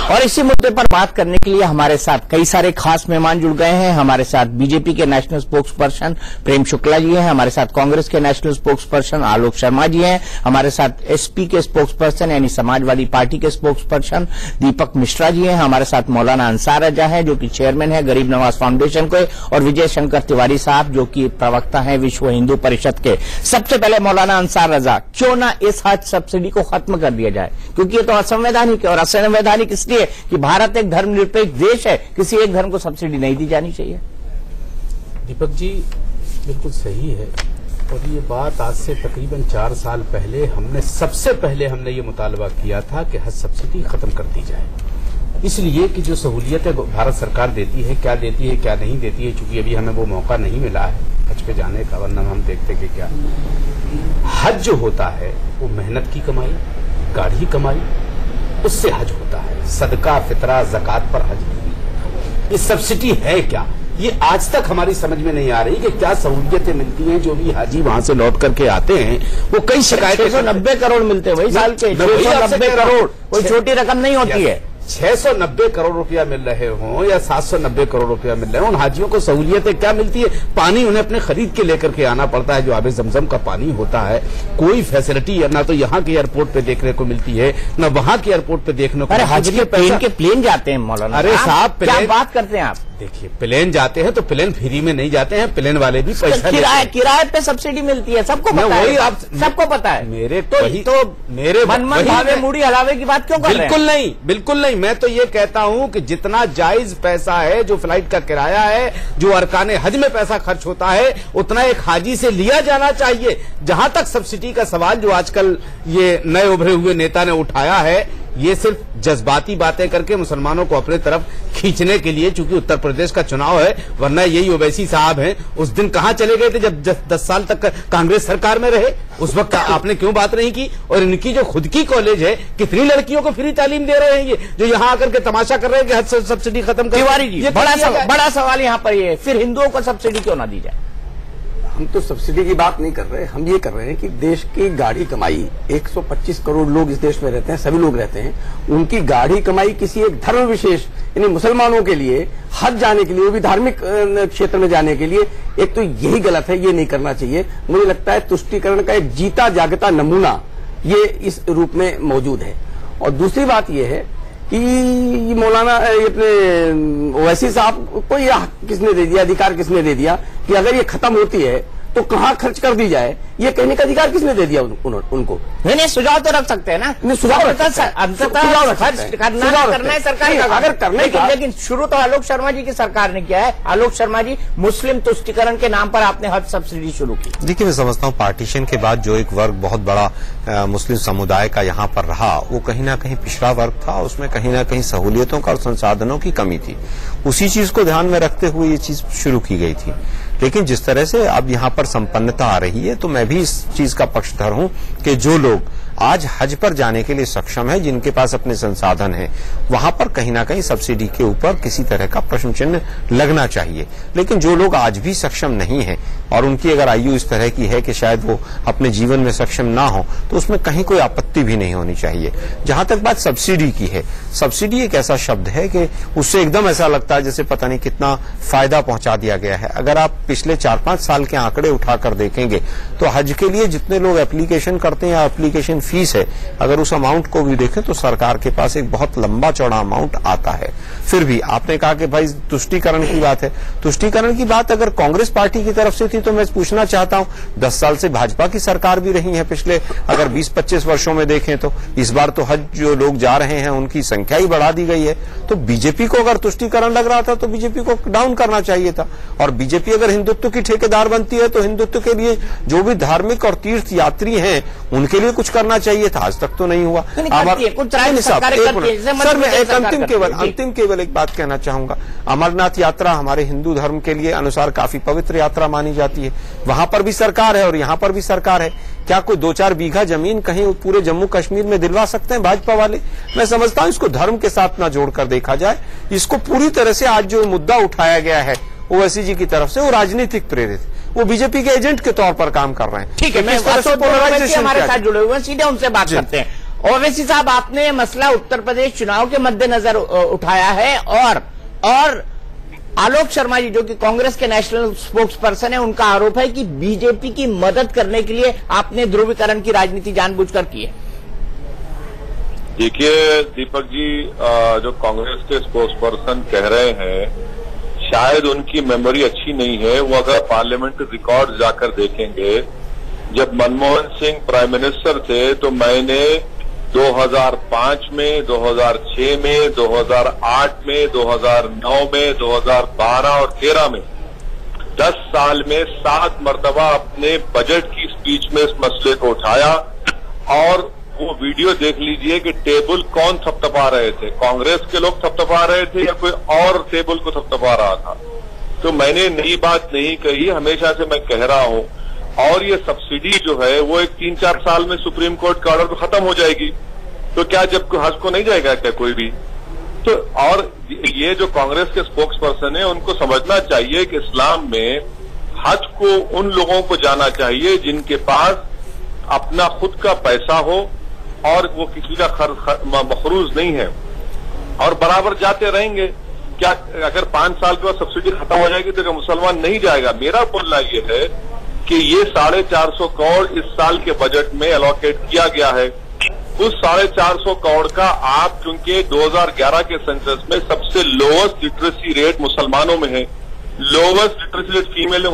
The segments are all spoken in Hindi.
और इसी मुद्दे पर बात करने के लिए हमारे साथ कई सारे खास मेहमान जुड़ गए हैं। हमारे साथ बीजेपी के national spokes person Prem Shukla ji हैं, हमारे साथ कांग्रेस के national spokes person Alok Sharma ji हैं, हमारे साथ एसपी के स्पोक्स पर्सन यानी समाजवादी पार्टी के स्पोक्स पर्सन दीपक मिश्रा जी हैं, हमारे साथ मौलाना अंसार रजा हैं जो कि चेयरमैन है गरीब नवाज फाउंडेशन के, और विजय शंकर तिवारी साहब जो कि प्रवक्ता हैं विश्व हिंदू परिषद के। सबसे पहले मौलाना अंसार रजा, क्यों ना इस हज सब्सिडी को खत्म कर दिया जाए, क्योंकि ये तो असंवैधानिक है, और असंवैधानिक इसलिए कि भारत एक धर्मनिरपेक्ष देश है, किसी एक धर्म को सब्सिडी नहीं दी जानी चाहिए। दीपक जी बिल्कुल सही है, और ये बात आज से तकरीबन 4 साल पहले सबसे पहले हमने ये मुतालबा किया था कि हज सब्सिडी खत्म कर दी जाए, इसलिए कि जो सहूलियतें भारत सरकार देती है क्या नहीं देती है, चूंकि अभी हमें वो मौका नहीं मिला है हज पे जाने का, वरना हम देखते कि क्या हज जो होता है वो मेहनत की कमाई, गाढ़ी कमाई, उससे हज होता है। सदका फितरा ज़कात पर हज नहीं। ये सब्सिडी है क्या, ये आज तक हमारी समझ में नहीं आ रही कि क्या सहूलियतें मिलती हैं। जो भी हाजी वहां से लौट करके आते हैं वो कई शिकायतें, 690 करोड़ मिलते हैं भाई साल के, 690 करोड़ कोई छोटी रकम नहीं होती है। 690 करोड़ रुपया मिल रहे हों या 790 करोड़ रुपया मिल रहे हों, उन हाजियों को सहूलियतें क्या मिलती है? पानी उन्हें अपने खरीद के लेकर के आना पड़ता है, जो आबे जमजम का पानी होता है। कोई फैसिलिटी ना तो यहाँ के एयरपोर्ट पे देखने को मिलती है, न वहाँ के एयरपोर्ट पे देखने को। अरे हज के प्लेन जाते हैं मौलाना, अरे साहब क्या बात करते हैं आप? देखिए प्लेन जाते हैं तो प्लेन फ्री में नहीं जाते हैं, प्लेन वाले भी पैसा किराए पे सब्सिडी मिलती है, सबको पता है, आप सबको पता है। मेरे मनमन भावे मूड़ी हलावे की बात क्यों कर रहे हैं? बिल्कुल नहीं। मैं तो ये कहता हूं कि जितना जायज पैसा है, जो फ्लाइट का किराया है, जो अरकाने हज में पैसा खर्च होता है, उतना एक हाजी से लिया जाना चाहिए। जहां तक सब्सिडी का सवाल जो आजकल ये नए उभरे हुए नेता ने उठाया है, ये सिर्फ जज्बाती बातें करके मुसलमानों को अपने तरफ खींचने के लिए, चूंकि उत्तर प्रदेश का चुनाव है, वरना यही ओवैसी साहब हैं, उस दिन कहां चले गए थे जब 10 साल तक कांग्रेस सरकार में रहे? उस वक्त आपने क्यों बात नहीं की? और इनकी जो खुद की कॉलेज है, कितनी लड़कियों को फ्री तालीम दे रहे हैं ये, जो यहां आकर के तमाशा कर रहे हैं कि हज सब्सिडी खत्म कर। तिवारी जी, बड़ा सवाल यहाँ पर ये, फिर हिंदुओं को सब्सिडी क्यों ना दी जाए? हम तो सब्सिडी की बात नहीं कर रहे, हम ये कर रहे हैं कि देश की गाढ़ी कमाई, 125 करोड़ लोग इस देश में रहते हैं, सभी लोग रहते हैं, उनकी गाढ़ी कमाई किसी एक धर्म विशेष यानी मुसलमानों के लिए हज जाने के लिए, वो भी धार्मिक क्षेत्र में जाने के लिए, एक तो यही गलत है, ये नहीं करना चाहिए। मुझे लगता है तुष्टीकरण का एक जीता जागता नमूना ये इस रूप में मौजूद है। और दूसरी बात ये है कि मौलाना अपने ओवैसी साहब को ये किसने दे दिया, अधिकार किसने दे दिया कि अगर ये खत्म होती है तो कहां खर्च कर दी जाए, ये कहने का अधिकार किसने दे दिया उनको? नहीं, सुझाव तो रख सकते हैं ना, सुझाव करना है सरकारी, अगर करने का। लेकिन शुरू तो आलोक शर्मा जी की सरकार ने किया है। आलोक शर्मा जी, मुस्लिम तुष्टीकरण के नाम पर आपने हज सब्सिडी शुरू की। देखिए, मैं समझता हूँ पार्टीशन के बाद जो एक वर्ग बहुत बड़ा मुस्लिम समुदाय का यहाँ पर रहा, वो कहीं ना कहीं पिछड़ा वर्ग था, उसमें कहीं ना कहीं सहूलियतों का और संसाधनों की कमी थी। उसी चीज को ध्यान में रखते हुए ये चीज शुरू की गई थी। लेकिन जिस तरह से अब यहाँ पर संपन्नता आ रही है, तो मैं भी इस चीज का पक्षधर हूं कि जो लोग आज हज पर जाने के लिए सक्षम है, जिनके पास अपने संसाधन हैं, वहां पर कहीं ना कहीं सब्सिडी के ऊपर किसी तरह का प्रश्न चिन्ह लगना चाहिए। लेकिन जो लोग आज भी सक्षम नहीं हैं और उनकी अगर आयु इस तरह की है कि शायद वो अपने जीवन में सक्षम ना हो, तो उसमें कहीं कोई आपत्ति भी नहीं होनी चाहिए। जहां तक बात सब्सिडी की है, सब्सिडी एक ऐसा शब्द है कि उससे एकदम ऐसा लगता है जैसे पता नहीं कितना फायदा पहुंचा दिया गया है। अगर आप पिछले 4-5 साल के आंकड़े उठाकर देखेंगे तो हज के लिए जितने लोग एप्लीकेशन करते हैं या एप्लीकेशन फीस है, अगर उस अमाउंट को भी देखें तो सरकार के पास एक बहुत लंबा चौड़ा अमाउंट आता है। फिर भी आपने कहा कि भाई तुष्टीकरण की बात है, तुष्टीकरण की बात अगर कांग्रेस पार्टी की तरफ से थी तो मैं पूछना चाहता हूं, 10 साल से भाजपा की सरकार भी रही है पिछले अगर 20-25 वर्षों में देखें तो। इस बार तो हज जो लोग जा रहे हैं उनकी संख्या ही बढ़ा दी गई है। तो बीजेपी को अगर तुष्टीकरण लग रहा था तो बीजेपी को डाउन करना चाहिए था। और बीजेपी अगर हिंदुत्व की ठेकेदार बनती है तो हिंदुत्व के लिए जो भी धार्मिक और तीर्थ यात्री हैं उनके लिए कुछ करना चाहिए था। आज तक तो नहीं हुआ। सर, मैं एक अंतिम केवल एक बात कहना चाहूंगा। अमरनाथ यात्रा हमारे हिंदू धर्म के लिए अनुसार काफी पवित्र यात्रा मानी जाती है। वहां पर भी सरकार है और यहाँ पर भी सरकार है। क्या कोई 2-4 बीघा जमीन कहीं पूरे जम्मू कश्मीर में दिलवा सकते हैं भाजपा वाले? मैं समझता हूं इसको धर्म के साथ ना जोड़कर देखा जाए। इसको पूरी तरह से आज जो मुद्दा उठाया गया है ओवैसी जी की तरफ से, वो राजनीतिक प्रेरित, वो बीजेपी के एजेंट के तौर पर काम कर रहे हैं। ठीक है, मैं हमारे साथ जुड़े हुए हैं, सीधे उनसे बात करते हैं। ओवैसी साहब, आपने ये मसला उत्तर प्रदेश चुनाव के मद्देनजर उठाया है और आलोक शर्मा जी, जो कि कांग्रेस के नेशनल स्पोक्स पर्सन है, उनका आरोप है कि बीजेपी की मदद करने के लिए आपने ध्रुवीकरण की राजनीति जानबूझकर की है। देखिए दीपक जी, जो कांग्रेस के स्पोक्स पर्सन कह रहे हैं, शायद उनकी मेमोरी अच्छी नहीं है। वो अगर पार्लियामेंट्री रिकॉर्ड जाकर देखेंगे, जब मनमोहन सिंह प्राइम मिनिस्टर थे तो मैंने 2005 में, 2006 में, 2008 में, 2009 में, 2012 और 13 में 10 साल में 7 मरतबा अपने बजट की स्पीच में इस मसले को उठाया। और वो वीडियो देख लीजिए कि टेबल कौन थपथपा रहे थे, कांग्रेस के लोग थपथपा रहे थे या कोई और टेबल को थपथपा रहा था। तो मैंने नई बात नहीं कही, हमेशा से मैं कह रहा हूं। और ये सब्सिडी जो है वो एक 3-4 साल में सुप्रीम कोर्ट का ऑर्डर खत्म हो जाएगी। तो क्या जब हज को नहीं जाएगा क्या कोई भी? तो और ये जो कांग्रेस के स्पोक्स पर्सन है, उनको समझना चाहिए कि इस्लाम में हज को उन लोगों को जाना चाहिए जिनके पास अपना खुद का पैसा हो और वो किसी का मखरूज नहीं है, और बराबर जाते रहेंगे। क्या अगर 5 साल के बाद सब्सिडी खत्म हो जाएगी तो क्या मुसलमान नहीं जाएगा? मेरा बोलना ये है कि ये 450 करोड़ इस साल के बजट में अलॉकेट किया गया है। उस 450 करोड़ का आप, क्योंकि 2011 के सेंसस में सबसे लोवेस्ट लिटरेसी रेट मुसलमानों में है, लोवेस्ट लिटरेसी रेट फीमेल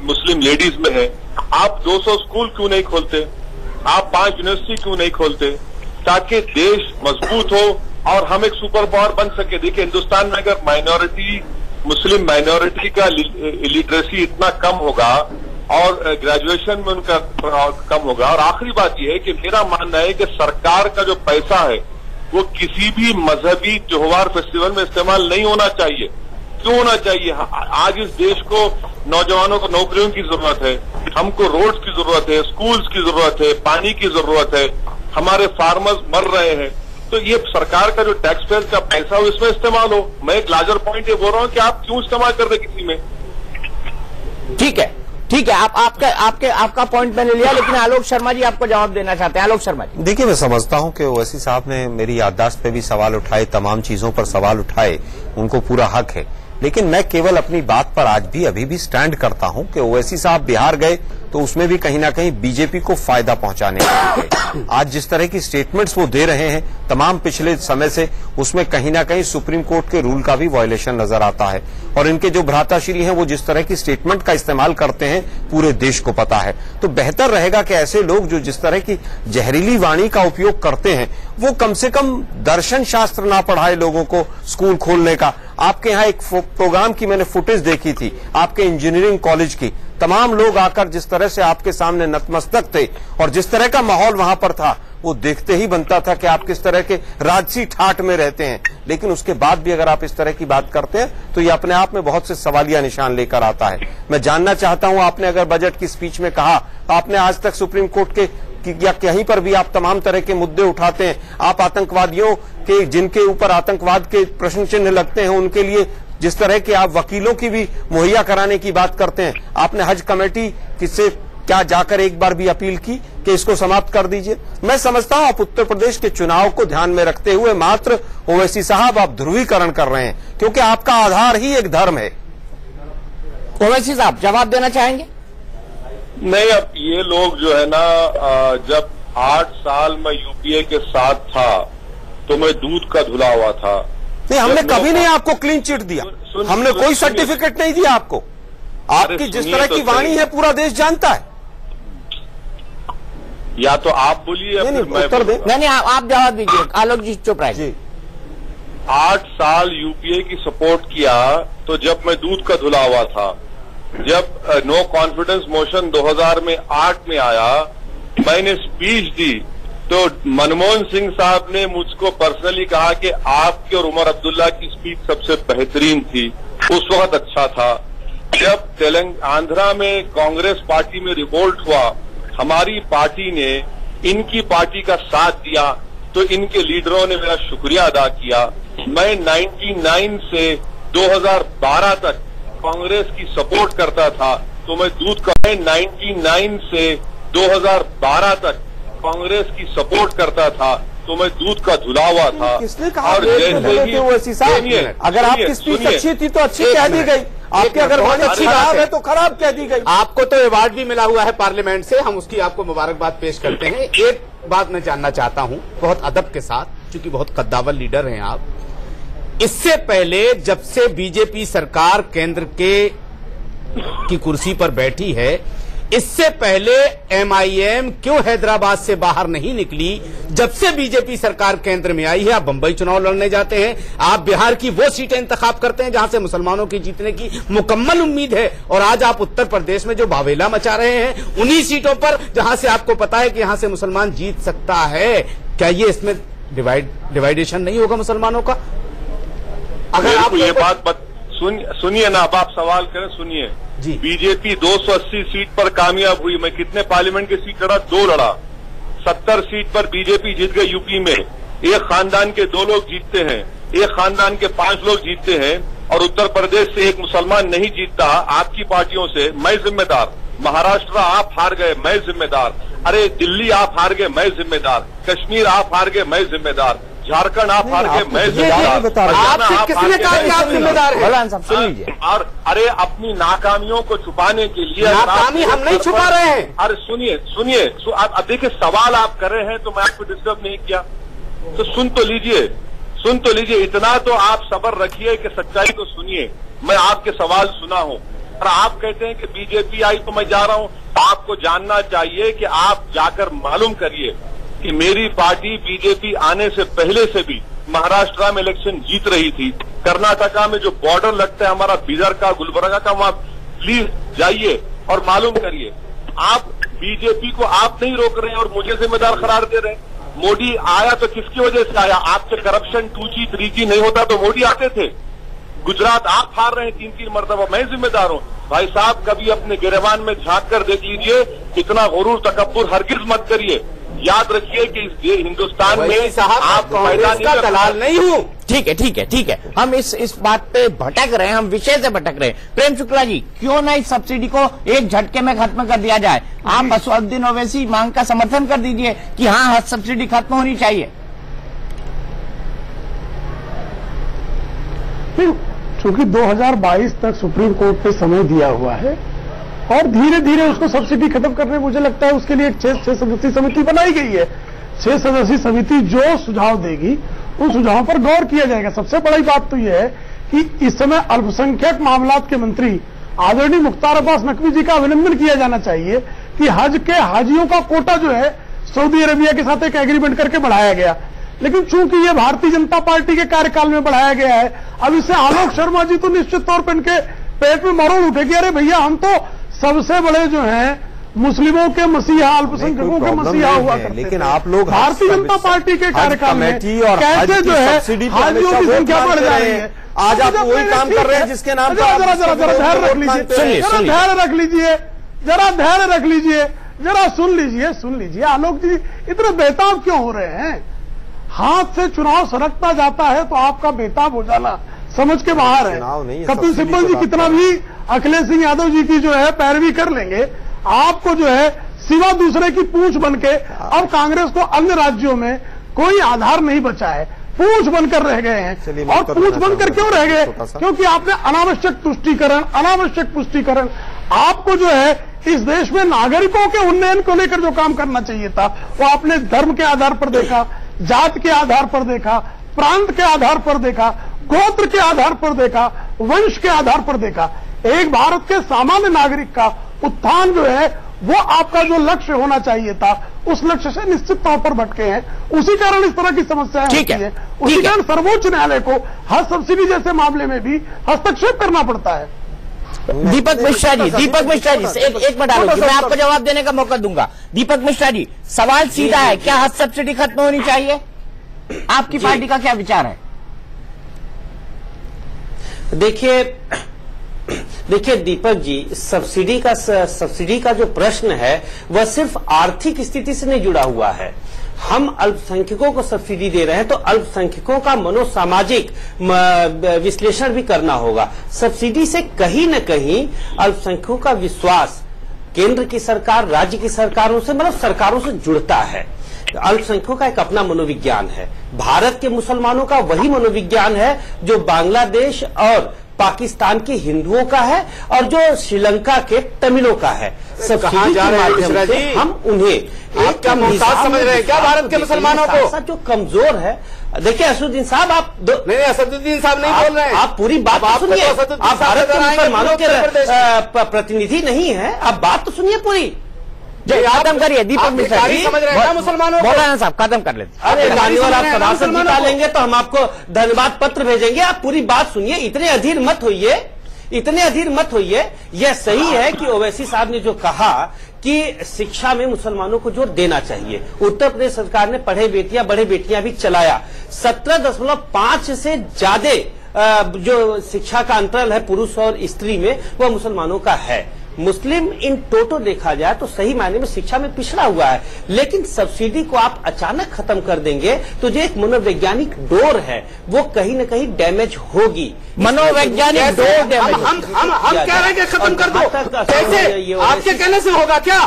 मुस्लिम लेडीज में है, आप 200 स्कूल क्यों नहीं खोलते? आप 5 यूनिवर्सिटी क्यों नहीं खोलते, ताकि देश मजबूत हो और हम एक सुपर पावर बन सके? देखिए, हिंदुस्तान में अगर माइनॉरिटी, मुस्लिम माइनॉरिटी का लिटरेसी इतना कम होगा और ग्रेजुएशन में उनका कम होगा। और आखिरी बात यह है कि मेरा मानना है कि सरकार का जो पैसा है वो किसी भी मजहबी त्योहार फेस्टिवल में इस्तेमाल नहीं होना चाहिए। क्यों होना चाहिए? आज इस देश को नौजवानों को नौकरियों की जरूरत है, हमको रोड्स की जरूरत है, स्कूल्स की जरूरत है, पानी की जरूरत है, हमारे फार्मर्स मर रहे हैं। तो ये सरकार का जो टैक्स पेयर का पैसा हो इसमें इस्तेमाल हो। मैं एक लार्जर पॉइंट ये बोल रहा हूं कि आप क्यों इस्तेमाल कर रहे किसी में? ठीक है, ठीक है, आपका पॉइंट मैंने लिया, लेकिन आलोक शर्मा जी आपको जवाब देना चाहते हैं। आलोक शर्मा जी, देखिए, मैं समझता हूं कि ओवैसी साहब ने मेरी याददाश्त पे भी सवाल उठाए, तमाम चीजों पर सवाल उठाए, उनको पूरा हक है। लेकिन मैं केवल अपनी बात पर आज भी अभी भी स्टैंड करता हूं कि ओवैसी साहब बिहार गए तो उसमें भी कहीं ना कहीं बीजेपी को फायदा पहुंचाने के लिए आज जिस तरह की स्टेटमेंट्स वो दे रहे हैं तमाम पिछले समय से, उसमें कहीं ना कहीं सुप्रीम कोर्ट के रूल का भी वायलेशन नजर आता है। और इनके जो भ्राताश्री हैं वो जिस तरह की स्टेटमेंट का इस्तेमाल करते हैं पूरे देश को पता है। तो बेहतर रहेगा कि ऐसे लोग जो जिस तरह की जहरीली वाणी का उपयोग करते हैं वो कम से कम दर्शन शास्त्र ना पढ़ाए लोगों को स्कूल खोलने का। आपके यहाँ एक प्रोग्राम की मैंने फुटेज देखी थी, आपके इंजीनियरिंग कॉलेज की, तमाम लोग आकर जिस तरह से आपके सामने नतमस्तक थे और जिस तरह का माहौल वहां पर था, वो देखते ही बनता था कि आप किस तरह के राजसी ठाठ में रहते हैं। लेकिन उसके बाद भी अगर आप इस तरह की बात करते हैं तो ये अपने आप में बहुत से सवालिया निशान लेकर आता है। मैं जानना चाहता हूं, आपने अगर बजट की स्पीच में कहा, आपने आज तक सुप्रीम कोर्ट के या कहीं पर भी आप तमाम तरह के मुद्दे उठाते हैं, आप आतंकवादियों के, जिनके ऊपर आतंकवाद के प्रश्न चिन्ह लगते हैं, उनके लिए जिस तरह के आप वकीलों की भी मुहैया कराने की बात करते हैं, आपने हज कमेटी किससे क्या जाकर एक बार भी अपील की कि इसको समाप्त कर दीजिए? मैं समझता हूं आप उत्तर प्रदेश के चुनाव को ध्यान में रखते हुए मात्र ओवैसी साहब आप ध्रुवीकरण कर रहे हैं, क्योंकि आपका आधार ही एक धर्म है। ओवैसी साहब जवाब देना चाहेंगे? नहीं, अब ये लोग जो है ना, जब 8 साल में यूपीए के साथ था तो मैं दूध का धुला हुआ था। नहीं, हमने कभी नहीं आपको क्लीन चिट दिया, हमने कोई सर्टिफिकेट नहीं दिया आपको। आपकी जिस तरह की वाणी है पूरा देश जानता है। या तो आप बोलिए, उत्तर दे। नहीं, आप जवाब दीजिए। आलोक जी चुप रहिए। 8 साल यूपीए की सपोर्ट किया तो जब मैं दूध का धुला हुआ था, जब नो कॉन्फिडेंस मोशन 2008 में आया, मैंने स्पीच दी तो मनमोहन सिंह साहब ने मुझको पर्सनली कहा कि आपकी और उमर अब्दुल्ला की स्पीच सबसे बेहतरीन थी। उस वक्त अच्छा था। जब आंध्रा में कांग्रेस पार्टी में रिवोल्ट हुआ, हमारी पार्टी ने इनकी पार्टी का साथ दिया तो इनके लीडरों ने मेरा शुक्रिया अदा किया। मैं 99 से 2012 तक कांग्रेस की सपोर्ट करता था, तो मैं दूध का 99 से 2012 तक कांग्रेस की सपोर्ट करता था तो मैं दूध का धुला हुआ था। किसने कहा और जैसे ही ओवैसी साहब, अगर आपकी स्पीच अच्छी थी तो अच्छी कह दी गई, आपकी अगर बात अच्छी खराब है तो खराब कह दी गई। आपको तो अवार्ड भी मिला हुआ है पार्लियामेंट से, हम उसकी आपको मुबारकबाद पेश करते हैं। एक बात मैं जानना चाहता हूं बहुत अदब के साथ, क्योंकि बहुत कद्दावर लीडर हैं आप। इससे पहले जब से बीजेपी सरकार केंद्र की कुर्सी पर बैठी है, इससे पहले एमआईएम क्यों हैदराबाद से बाहर नहीं निकली? जब से बीजेपी सरकार केंद्र में आई है, आप बंबई चुनाव लड़ने जाते हैं, आप बिहार की वो सीटें इंतखाब करते हैं जहां से मुसलमानों की जीतने की मुकम्मल उम्मीद है, और आज आप उत्तर प्रदेश में जो बावेला मचा रहे हैं उन्हीं सीटों पर जहां से आपको पता है कि यहां से मुसलमान जीत सकता है। क्या ये इसमें डिवाइडेशन नहीं होगा मुसलमानों का? अगर आप ये बात सुनिए ना, अब आप सवाल करें, सुनिए जी। बीजेपी 280 सीट पर कामयाब हुई। मैं कितने पार्लियामेंट की सीट लड़ा? 2 लड़ा। 70 सीट पर बीजेपी जीत गई यूपी में। एक खानदान के 2 लोग जीतते हैं, एक खानदान के 5 लोग जीतते हैं, और उत्तर प्रदेश से एक मुसलमान नहीं जीतता आपकी पार्टियों से, मैं जिम्मेदार। महाराष्ट्र आप हार गए, मैं जिम्मेदार। अरे दिल्ली आप हार गए, मैं जिम्मेदार। कश्मीर आप हार गए, मैं जिम्मेदार। झारखंड आप हार गए, मैं जिम्मेदार। आपसे किसने कहा कि आप जिम्मेदार हैं? भगवान साहब सुन लीजिए। और अरे अपनी नाकामियों को छुपाने के लिए नाकामी हम नहीं छुपा रहे हैं। अरे सुनिए अब देखिए, सवाल आप कर रहे हैं तो मैं आपको डिस्टर्ब नहीं किया, तो सुन तो लीजिए। इतना तो आप सब्र रखिए कि सच्चाई को सुनिए। मैं आपके सवाल सुना हूं, और आप कहते हैं कि बीजेपी आई तो मैं जा रहा हूं। आपको जानना चाहिए कि आप जाकर मालूम करिए कि मेरी पार्टी बीजेपी आने से पहले से भी महाराष्ट्र में इलेक्शन जीत रही थी। कर्नाटका में जो बॉर्डर लगता है हमारा बिदर का, गुलबर्गा का, वहां प्लीज जाइए और मालूम करिए। आप बीजेपी को आप नहीं रोक रहे हैं और मुझे जिम्मेदार करार दे रहे हैं। मोदी आया तो किसकी वजह से आया? आपके करप्शन 2G 3G नहीं होता तो मोदी आते थे। गुजरात आप हार रहे हैं 3-3 मरतबा, मैं जिम्मेदार हूं। भाई साहब, कभी अपने गिरबान में झांक कर देख लीजिए। इतना गुरूर तकब्बुर हरगिज मत करिए। याद रखिए कि इस हिंदुस्तान में साहब आप कांग्रेस का दलाल नहीं हूं। ठीक है। हम इस बात पे भटक रहे हैं, हम विषय से भटक रहे हैं। प्रेम शुक्ला जी, क्यों ना इस सब्सिडी को एक झटके में खत्म कर दिया जाए? आप असदुद्दीन ओवैसी मांग का समर्थन कर दीजिए कि हाँ, हज सब्सिडी खत्म होनी चाहिए। चूंकि 2022 तक सुप्रीम कोर्ट ने समय दिया हुआ है और धीरे धीरे उसको सब्सिडी खत्म करने, मुझे लगता है उसके लिए एक 6 सदस्यीय समिति बनाई गई है। 6 सदस्यीय समिति जो सुझाव देगी उन सुझावों पर गौर किया जाएगा। सबसे बड़ी बात तो यह है कि इस समय अल्पसंख्यक मामलात के मंत्री आदरणीय मुख्तार अब्बास नकवी जी का अभिनंदन किया जाना चाहिए कि हज के हाजियों का कोटा जो है सऊदी अरेबिया के साथ एक एग्रीमेंट करके बढ़ाया गया। लेकिन चूंकि ये भारतीय जनता पार्टी के कार्यकाल में बढ़ाया गया है, अब इससे आलोक शर्मा जी तो निश्चित तौर पर इनके पेट में मरोड़ उठेगी। अरे भैया, हम तो सबसे बड़े जो हैं मुस्लिमों के मसीहा, अल्पसंख्यकों के मसीहा हुआ करते थे। लेकिन आप लोग भारतीय जनता पार्टी के कार्यकाल में कैसे जो है हाजियों की संख्या बढ़ जा रही है। आज आप वही काम कर रहे हैं जिसके नाम पर जरा धैर्य रख लीजिए, जरा धैर्य रख लीजिए, जरा सुन लीजिए। आलोक जी इतने बेताब क्यों हो रहे हैं? हाथ से चुनाव सरकता जाता है तो आपका बेताब हो जाना समझ के बाहर है। कपिल सिब्बल जी कितना भी अखिलेश सिंह यादव जी की जो है पैरवी कर लेंगे, आपको जो है सिवा दूसरे की पूंछ बनके, अब कांग्रेस को अन्य राज्यों में कोई आधार नहीं बचा है, पूंछ बनकर रह गए हैं। और पूंछ बनकर क्यों रह गए? क्योंकि आपने अनावश्यक पुष्टिकरण आपको जो है इस देश में नागरिकों के उन्नयन को लेकर जो काम करना चाहिए था वो आपने धर्म के आधार पर देखा, जात के आधार पर देखा, प्रांत के आधार पर देखा, गोत्र के आधार पर देखा, वंश के आधार पर देखा। एक भारत के सामान्य नागरिक का उत्थान जो है वो आपका जो लक्ष्य होना चाहिए था, उस लक्ष्य से निश्चित तौर पर भटके हैं। उसी कारण इस तरह की समस्याएं होती है। उसी कारण सर्वोच्च न्यायालय को हज सब्सिडी जैसे मामले में भी हस्तक्षेप करना पड़ता है। दीपक मिश्रा जी, एक मिनट आलोक जी, मैं आपको जवाब देने का मौका दूंगा। दीपक मिश्रा जी, सवाल सीधा है, क्या हज सब्सिडी खत्म होनी चाहिए? आपकी पार्टी का क्या विचार है? देखिए दीपक जी, सब्सिडी का जो प्रश्न है वह सिर्फ आर्थिक स्थिति से नहीं जुड़ा हुआ है। हम अल्पसंख्यकों को सब्सिडी दे रहे हैं तो अल्पसंख्यकों का मनोसामाजिक विश्लेषण भी करना होगा। सब्सिडी से कहीं न कहीं अल्पसंख्यकों का विश्वास केंद्र की सरकार, राज्य की सरकारों से, मतलब सरकारों से जुड़ता है। अल्पसंख्यकों का एक अपना मनोविज्ञान है। भारत के मुसलमानों का वही मनोविज्ञान है जो बांग्लादेश और पाकिस्तान के हिंदुओं का है और जो श्रीलंका के तमिलों का है। कहाँ जा रहे हैं मिश्रा जी? हम उन्हें आप क्या मोहताज समझ रहे हैं क्या भारत के मुसलमानों को? जो कमजोर है, देखिए असदुद्दीन साहब, आप नहीं, असदुद्दीन साहब नहीं बोल रहे हैं। आप पूरी बात सुनिए। आप भारत के मुसलमानों के प्रतिनिधि नहीं है, आप बात तो सुनिए पूरी। खत्म करिए दीपक मिश्रा जी, समझ रहे हैं मुसलमानों को? मौलाना साहब खत्म कर लेते। अरे मान्यवर, आप सभासद जिता लेंगे तो हम आपको धन्यवाद पत्र भेजेंगे। आप पूरी बात सुनिए, इतने अधीर मत होइए, इतने अधीर मत होइए। यह सही है कि ओवैसी साहब ने जो कहा कि शिक्षा में मुसलमानों को जोर देना चाहिए। उत्तर प्रदेश सरकार ने पढ़े बेटियां बड़े बेटियां भी चलाया। 17.5 से ज्यादा जो शिक्षा का अंतराल है पुरुष और स्त्री में, वह मुसलमानों का है। मुस्लिम इन टोटो देखा जाए तो सही मायने में शिक्षा में पिछड़ा हुआ है, लेकिन सब्सिडी को आप अचानक खत्म कर देंगे तो जो एक मनोवैज्ञानिक डोर है वो कहीं न कहीं डैमेज होगी। मनोवैज्ञानिक डोर डैमेज, हम कह रहे हैं कि खत्म कर दो, कैसे? आपके कहने से होगा क्या?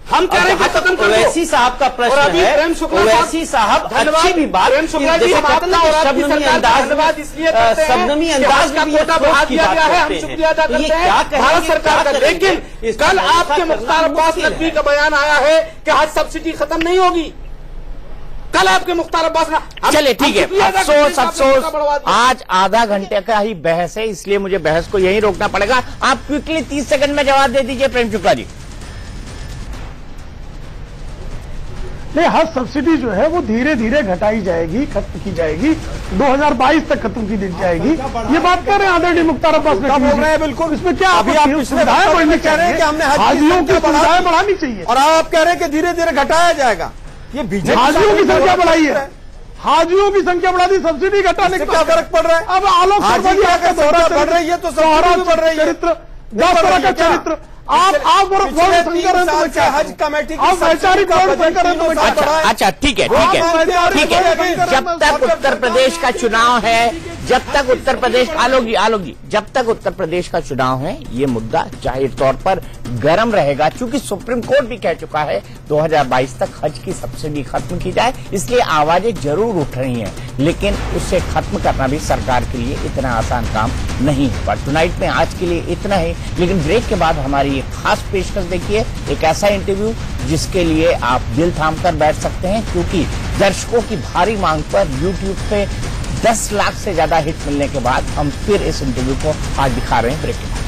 हम कह रहे हैं कि खत्म कर दो। ओवैसी साहब का प्रश्न है, ओवैसी साहब अच्छी भी बात, प्रेम शुक्ला जी, हम आपका और आपकी सरकार का धन्यवाद इसलिए करते हैं शबनमी अंदाज का कोटा बढ़ा दिया गया है, हम शुक्रिया अदा करते हैं भारत सरकार का। लेकिन कल आपके मुख्तार अब्बास नकवी का बयान आया है कि हज सब्सिडी खत्म नहीं होगी। कल आपके मुख्तार अब्बास ने, चलिए ठीक है, अफसोस आज आधा घंटे का ही बहस है, इसलिए मुझे बहस को यहीं रोकना पड़ेगा। आप क्विकली 30 सेकंड में जवाब दे दीजिए प्रेम शुक्ला जी। नहीं, हज सब्सिडी जो है वो धीरे धीरे घटाई जाएगी, खत्म की जाएगी, 2022 तक खत्म की दी जाएगी। ये बात कर रहे हैं आदरणीय मुख्तार अब्बास नकवी बोल रहे हैं, बिल्कुल। इसमें क्या अभी आप सुविधाएं बढ़नी कह रहे हैं कि हमने हाजियों की सुविधाएं बढ़ानी चाहिए, और आप कह रहे हैं कि धीरे धीरे घटाया जाएगा। ये हाजियों की संख्या बढ़ाई है, हाजियों की संख्या बढ़ा दी, सब्सिडी घटाने का क्या फर्क पड़ रहा है? अब आलोक शर्मा जी आकर दोहरा बढ़ रही है तो दोहरा बढ़ रही है। चरित्र 10 तरह का चरित्र, आप हज कमेटी की वैचारिक। अच्छा ठीक है, ठीक है, ठीक है। जब तक उत्तर प्रदेश का चुनाव है, जब तक उत्तर प्रदेश, आलोक जी, जब तक उत्तर प्रदेश का चुनाव है, ये मुद्दा जाहिर तौर पर गर्म रहेगा, क्योंकि सुप्रीम कोर्ट भी कह चुका है 2022 तक हज की सब्सिडी खत्म की जाए। इसलिए आवाजें जरूर उठ रही हैं, लेकिन उसे खत्म करना भी सरकार के लिए इतना आसान काम नहीं है। टुनाइट में आज के लिए इतना ही, लेकिन ब्रेक के बाद हमारी एक खास पेशकश देखिए, एक ऐसा इंटरव्यू जिसके लिए आप दिल थाम कर बैठ सकते हैं, क्योंकि दर्शकों की भारी मांग पर YouTube पे 10 लाख से ज्यादा हिट मिलने के बाद हम फिर इस इंटरव्यू को आज दिखा रहे हैं ब्रेक के बाद।